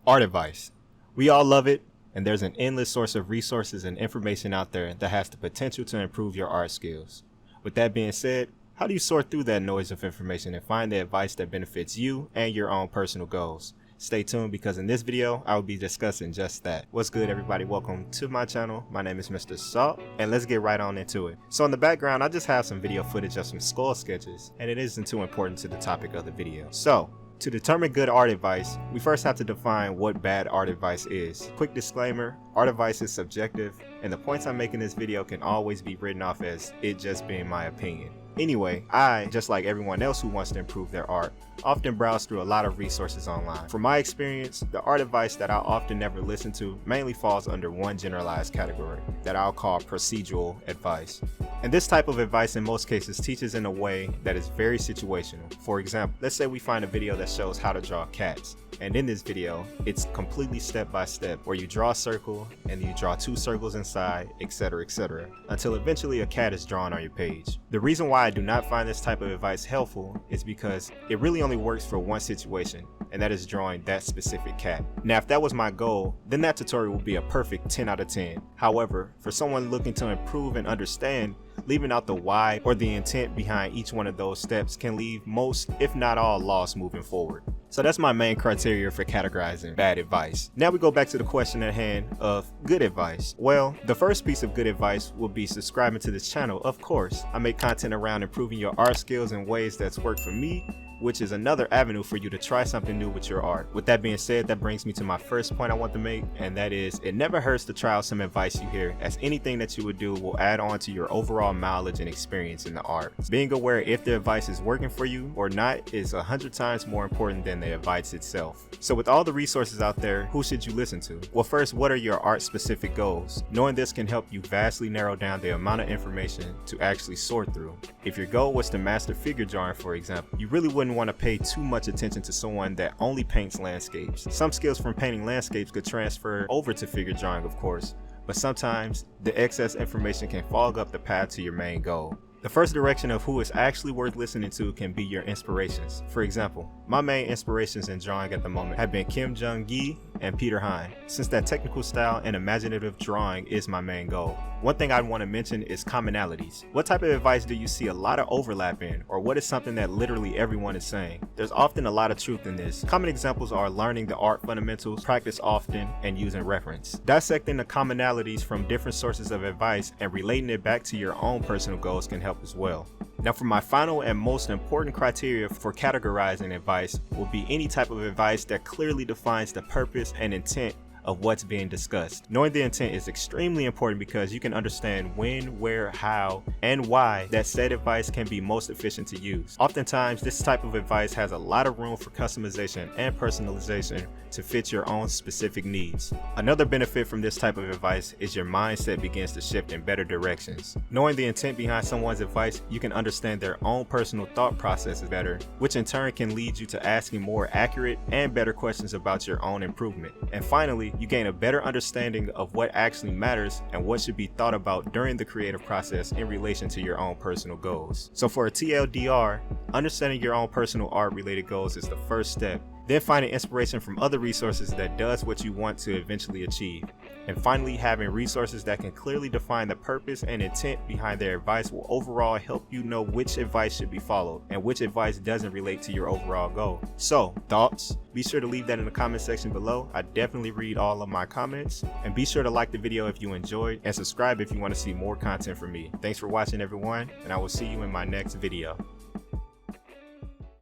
Art advice. We all love it, and there's an endless source of resources and information out there that has the potential to improve your art skills. With that being said, how do you sort through that noise of information and find the advice that benefits you and your own personal goals? Stay tuned because in this video, I will be discussing just that. What's good, everybody? Welcome to my channel. My name is Mr. Salt, and let's get right on into it. So in the background, I just have some video footage of some skull sketches, and it isn't too important to the topic of the video. So, to determine good art advice, we first have to define what bad art advice is. Quick disclaimer, art advice is subjective, and the points I'm making in this video can always be written off as it just being my opinion. Anyway, I, just like everyone else who wants to improve their art, often browse through a lot of resources online. From my experience, the art advice that I often never listen to mainly falls under one generalized category that I'll call procedural advice. And this type of advice in most cases teaches in a way that is very situational. For example, let's say we find a video that shows how to draw cats. And in this video, it's completely step by step where you draw a circle and you draw two circles inside, etc, until eventually a cat is drawn on your page. The reason why I do not find this type of advice helpful is because it really only works for one situation, and that is drawing that specific cat. Now, if that was my goal, then that tutorial would be a perfect 10 out of 10. However, for someone looking to improve and understand, leaving out the why or the intent behind each one of those steps can leave most, if not all, lost moving forward. So that's my main criteria for categorizing bad advice. Now we go back to the question at hand of good advice. Well, the first piece of good advice will be subscribing to this channel. Of course, I make content around improving your art skills in ways that's worked for me, which is another avenue for you to try something new with your art. With that being said, that brings me to my first point I want to make, and that is, it never hurts to try out some advice you hear, as anything that you would do will add on to your overall knowledge and experience in the art. Being aware if the advice is working for you or not is 100 times more important than the advice itself. So with all the resources out there, who should you listen to? Well, first, what are your art-specific goals? Knowing this can help you vastly narrow down the amount of information to actually sort through. If your goal was to master figure drawing, for example, you really wouldn't want to pay too much attention to someone that only paints landscapes. Some skills from painting landscapes could transfer over to figure drawing, of course, but sometimes the excess information can fog up the path to your main goal. The first direction of who is actually worth listening to can be your inspirations. For example, my main inspirations in drawing at the moment have been Kim Jung-gi and Peter Hine, since that technical style and imaginative drawing is my main goal. One thing I'd want to mention is commonalities. What type of advice do you see a lot of overlap in, or what is something that literally everyone is saying? There's often a lot of truth in this. Common examples are learning the art fundamentals, practice often, and using reference. Dissecting the commonalities from different sources of advice and relating it back to your own personal goals can help as well. Now, for my final and most important criteria for categorizing advice will be any type of advice that clearly defines the purpose and intent of what's being discussed. Knowing the intent is extremely important because you can understand when, where, how, and why that said advice can be most efficient to use. Oftentimes, this type of advice has a lot of room for customization and personalization to fit your own specific needs. Another benefit from this type of advice is your mindset begins to shift in better directions. Knowing the intent behind someone's advice, you can understand their own personal thought processes better, which in turn can lead you to asking more accurate and better questions about your own improvement. And finally, you gain a better understanding of what actually matters and what should be thought about during the creative process in relation to your own personal goals. So for a TLDR, understanding your own personal art related goals is the first step. Then finding inspiration from other resources that does what you want to eventually achieve. And finally, having resources that can clearly define the purpose and intent behind their advice will overall help you know which advice should be followed and which advice doesn't relate to your overall goal. So, thoughts? Be sure to leave that in the comment section below. I definitely read all of my comments. And be sure to like the video if you enjoyed and subscribe if you want to see more content from me. Thanks for watching, everyone, and I will see you in my next video.